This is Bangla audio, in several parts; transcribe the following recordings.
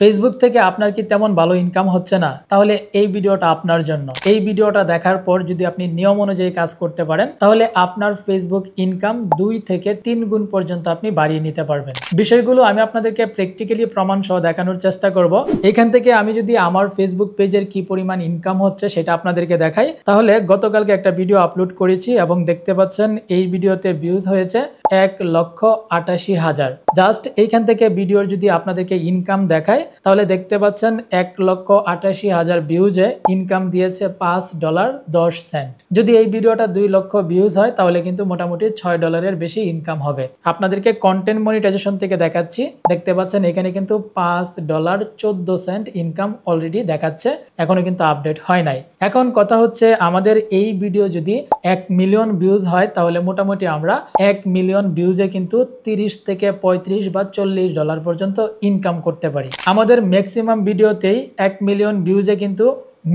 ফেসবুক থেকে আপনার কি তেমন ভালো ইনকাম হচ্ছে না, তাহলে এই ভিডিওটা আপনার জন্য। এই ভিডিওটা দেখার পর যদি আপনি নিয়ম অনুযায়ী কাজ করতে পারেন, তাহলে আপনার ফেসবুক ইনকাম 2 থেকে 3 গুণ পর্যন্ত আপনি বাড়িয়ে নিতে পারবেন। বিষয়গুলো আমি আপনাদেরকে প্র্যাকটিক্যালি প্রমাণ সহ দেখানোর চেষ্টা করব। এখান থেকে আমি যদি আমার ফেসবুক পেজের কি পরিমাণ ইনকাম হচ্ছে সেটা আপনাদেরকে দেখাই, তাহলে গতকালকে একটা ভিডিও আপলোড করেছি এবং দেখতে পাচ্ছেন এই ভিডিওতে ভিউজ হয়েছে 1,88,000। জাস্ট এইখান থেকে ভিডিওর যদি আপনাদেরকে ইনকাম দেখায়, তাহলে দেখতে পাচ্ছেন 1,88,000 ভিউজে ইনকাম দিয়েছে $5.10। যদি এই ভিডিওটা 2 লক্ষ ভিউজ হয়, তাহলে কিন্তু মোটামুটি $6 বেশি ইনকাম হবে। আপনাদেরকে কন্টেন্ট মনিটাইজেশন থেকে দেখাচ্ছি, দেখতে পাচ্ছেন এখানে কিন্তু $5.14 ইনকাম অলরেডি দেখাচ্ছে, এখনো কিন্তু আপডেট হয় নাই। এখন কথা হচ্ছে, আমাদের এই ভিডিও যদি 1 মিলিয়ন ভিউজ হয়, তাহলে মোটামুটি আমরা 1 মিলিয়ন ভিউজে কিন্তু 30 থেকে 35 বা $40 পর্যন্ত ইনকাম করতে পারি। আমাদের ম্যাক্সিমাম ভিডিওতেই 1 মিলিয়ন ভিউজে কিন্তু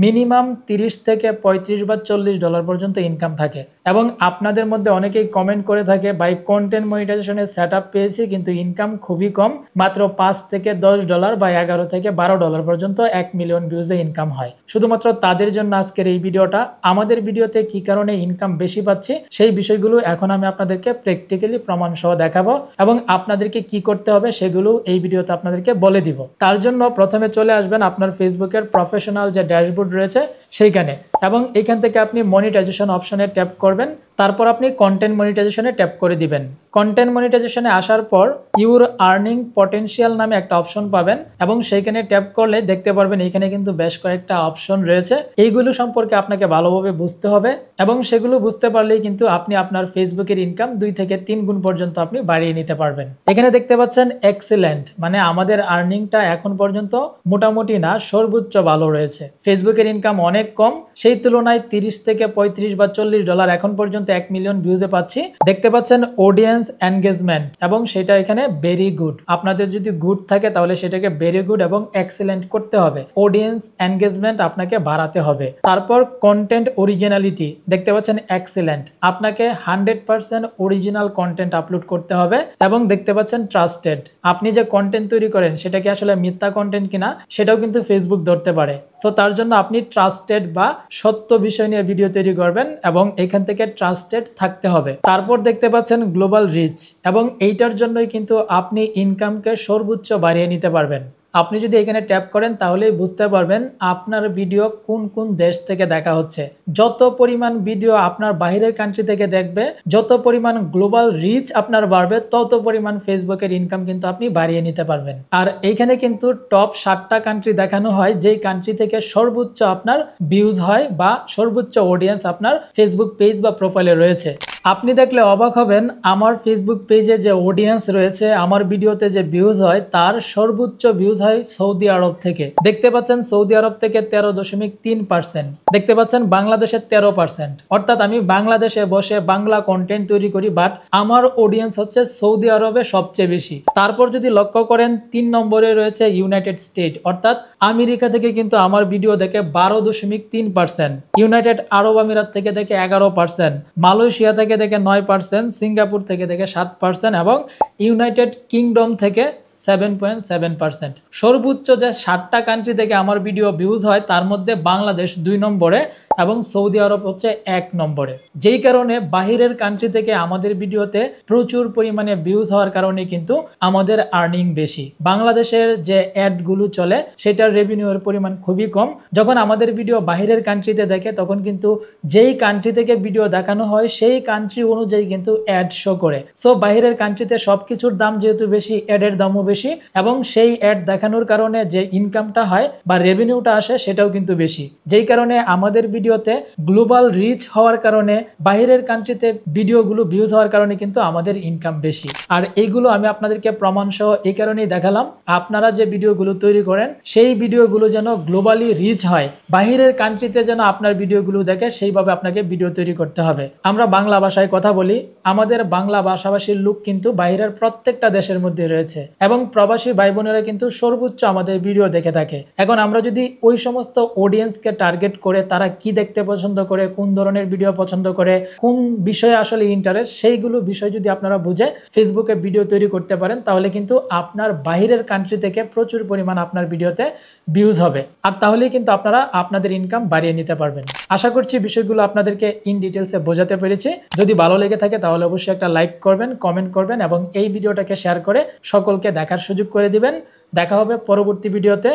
মিনিমাম 30 থেকে 35 বা $40 পর্যন্ত ইনকাম থাকে। এবং আপনাদের মধ্যে অনেকেই কমেন্ট করে থাকে, ভাই কন্টেন্ট মনিটাইজেশনের সেটআপ পেয়েছি কিন্তু ইনকাম খুবই কম, মাত্র $5 থেকে $10 বা $11 থেকে $12 পর্যন্ত 1 মিলিয়ন ভিউজে ইনকাম হয়। শুধুমাত্র তাদের জন্য আজকের এই ভিডিওটা। আমাদের ভিডিওতে কি কারণে ইনকাম বেশি পাচ্ছি সেই বিষয়গুলো এখন আমি আপনাদেরকে প্র্যাকটিক্যালি প্রমাণ সহ দেখাবো এবং আপনাদেরকে কি করতে হবে সেগুলো এই ভিডিওতে আপনাদেরকে বলে দিব। তার জন্য প্রথমে চলে আসবেন আপনার ফেসবুকের প্রফেশনাল যে ড্যাশবোর্ড রয়েছে সেইখানে, এবং এখান থেকে আপনি মনিটাইজেশন অপশনে ট্যাপ করবেন। তারপর আপনি কন্টেন্ট মনিটাইজেশনে ট্যাপ করে দিবেন। কন্টেন্ট মনিটাইজেশনে আসার পর ইউর আর্নিং পটেনশিয়াল নামে একটা অপশন পাবেন এবং সেইখানে ট্যাপ করলে দেখতে পারবেন এখানে কিন্তু বেশ কয়েকটা অপশন রয়েছে। এইগুলো সম্পর্কে আপনাকে ভালোভাবে বুঝতে হবে এবং সেগুলো বুঝতে পারলেই কিন্তু আপনি আপনার ফেসবুকের ইনকাম 2 থেকে 3 গুণ পর্যন্ত আপনি বাড়িয়ে নিতে পারবেন। এখানে দেখতে পাচ্ছেন এক্সিলেন্ট, মানে আমাদের আর্নিংটা এখন পর্যন্ত মোটামুটি না, সর্বোচ্চ ভালো রয়েছে। ফেসবুকের ইনকাম অনেক কম, সেই তুলনায় 30 থেকে 35 বা $40 এখন পর্যন্ত 1 মিলিয়ন ভিউজে পাচ্ছি। দেখতে পাচ্ছেন অডিয়েন্স এনগেজমেন্ট, এবং সেটা এখানে ভেরি গুড। আপনাদের যদি গুড থাকে তাহলে সেটাকে ভেরি গুড এবং এক্সেলেন্ট করতে হবে। অডিয়েন্স এনগেজমেন্ট আপনাকে বাড়াতে হবে। তারপর কন্টেন্ট অরিজিনালিটি দেখতে পাচ্ছেন এক্সেলেন্ট, আপনাকে 100% অরিজিনাল কন্টেন্ট আপলোড করতে হবে। এবং দেখতে পাচ্ছেন ট্রাস্টেড, আপনি যে কন্টেন্ট তৈরি করেন সেটা কি আসলে মিথ্যা কন্টেন্ট কিনা সেটাও কিন্তু ফেসবুক ধরতে পারে। সো তার জন্য আপনি ট্রাস্টেড বা সত্য বিষয় নিয়ে ভিডিও তৈরি করবেন এবং এখান থেকে ট্রাস্টেড থাকতে হবে। তারপর দেখতে পাচ্ছেন গ্লোবাল রিচ, এবং এইটার জন্যই কিন্তু আপনি ইনকামকে সর্বোচ্চ বাড়িয়ে নিতে পারবেন। আপনি যদি এখানে ট্যাপ করেন তাহলেই বুঝতে পারবেন আপনার ভিডিও কোন কোন দেশ থেকে দেখা হচ্ছে। যত পরিমাণ ভিডিও আপনার বাইরের কান্ট্রি থেকে দেখবে, যত পরিমাণ গ্লোবাল রিচ আপনার বাড়বে, তত পরিমাণ ফেসবুকের ইনকাম কিন্তু আপনি বাড়িয়ে নিতে পারবেন। আর এইখানে কিন্তু টপ 7টা কান্ট্রি দেখানো হয়, যেই কান্ট্রি থেকে সর্বোচ্চ আপনার ভিউজ হয় বা সর্বোচ্চ অডিয়েন্স আপনার ফেসবুক পেজ বা প্রোফাইলে রয়েছে। আপনি দেখলে অবাক হবেন, আমার ফেসবুক পেজে যে অডিয়েন্স রয়েছে, আমার ভিডিওতে যে ভিউজ হয়, তার সর্বোচ্চ ভিউজ হয় সৌদি আরব থেকে। দেখতে পাচ্ছেন সৌদি আরব থেকে 13.3%, দেখতে পাচ্ছেন বাংলাদেশে 13%। অর্থাৎ আমি বাংলাদেশে বসে বাংলা কন্টেন্ট তৈরি করি, বাট আমার অডিয়েন্স হচ্ছে সৌদি আরবে সবচেয়ে বেশি। তারপর যদি লক্ষ্য করেন 3 নম্বরে রয়েছে ইউনাইটেড স্টেট, অর্থাৎ আমেরিকা থেকে কিন্তু আমার ভিডিও দেখে 12.3%, ইউনাইটেড আরব আমিরাত থেকে দেখে 11%, মালয়েশিয়া থেকে দেখে 9%, সিঙ্গাপুর থেকে দেখে 7% এবং ইউনাইটেড কিংডম থেকে 7.7%। সর্বোচ্চ যে 7টা কান্ট্রি থেকে আমার ভিডিও ভিউজ হয়, তার মধ্যে বাংলাদেশ 2 নম্বরে এবং সৌদি আরব হচ্ছে 1 নম্বরে। যেই কারণে বাহিরের কান্ট্রি থেকে আমাদের ভিডিওতে প্রচুর পরিমাণে ভিউজ হওয়ার কারণে কিন্তু আমাদের আর্নিং বেশি। বাংলাদেশের যে অ্যাডগুলো চলে সেটার রেভিনিউর পরিমাণ খুবই কম। যখন আমাদের ভিডিও বাহিরের কান্ট্রিতে দেখে, তখন কিন্তু যেই কান্ট্রি থেকে ভিডিও দেখানো হয় সেই কান্ট্রি অনুযায়ী কিন্তু অ্যাড শো করে। সো বাহিরের কান্ট্রিতে সবকিছুর দাম যেহেতু বেশি, অ্যাডের দামও বেশি, এবং সেই অ্যাড দেখানোর কারণে যে ইনকামটা হয় বা রেভিনিউটা আসে সেটাও কিন্তু বেশি। যেই কারণে আমাদের ভিডিওতে গ্লোবাল রিচ হওয়ার কারণে, বাহিরের কান্ট্রিতে ভিডিওগুলো ভিউজ হওয়ার কারণে কিন্তু আমাদের ইনকাম বেশি। আর এইগুলো আমি আপনাদেরকে প্রমাণ সহ এই কারণেই দেখালাম, আপনারা যে ভিডিওগুলো তৈরি করেন সেই ভিডিওগুলো যেন গ্লোবালি রিচ হয়, বাহিরের কান্ট্রিতে যেন আপনার ভিডিওগুলো দেখে, সেইভাবে আপনাকে ভিডিও তৈরি করতে হবে। আমরা বাংলা ভাষায় কথা বলি, আমাদের বাংলা ভাষাভাষীর লোক কিন্তু বাইরের প্রত্যেকটা দেশের মধ্যে রয়েছে এবং প্রবাসী ভাই বোনেরা কিন্তু সর্বোচ্চ আমাদের ভিডিও দেখে থাকে। এখন আমরা যদি ওই সমস্ত অডিয়েন্সকে টার্গেট করে তারা কি দেখতে পছন্দ করে, কোন ধরনের ভিডিও পছন্দ করে, কোন বিষয়ে আসলে ইন্টারেস্ট, সেইগুলো বিষয় যদি আপনারা বুঝে ফেসবুকে ভিডিও তৈরি করতে পারেন তাহলে কিন্তু আপনার বাইরের কান্ট্রি থেকে প্রচুর পরিমাণ আপনার ভিডিওতে ভিউজ হবে। আর তাহলেই কিন্তু আপনারা আপনাদের ইনকাম বাড়িয়ে নিতে পারবেন। আশা করছি বিষয়গুলো আপনাদেরকে ইন ডিটেলসে বোঝাতে পেরেছি। যদি ভালো লেগে থাকে তাহলে অবশ্যই একটা লাইক করবেন, কমেন্ট করবেন এবং এই ভিডিওটাকে শেয়ার করে সকলকে দেখার সুযোগ করে দিবেন। দেখা হবে পরবর্তী ভিডিওতে।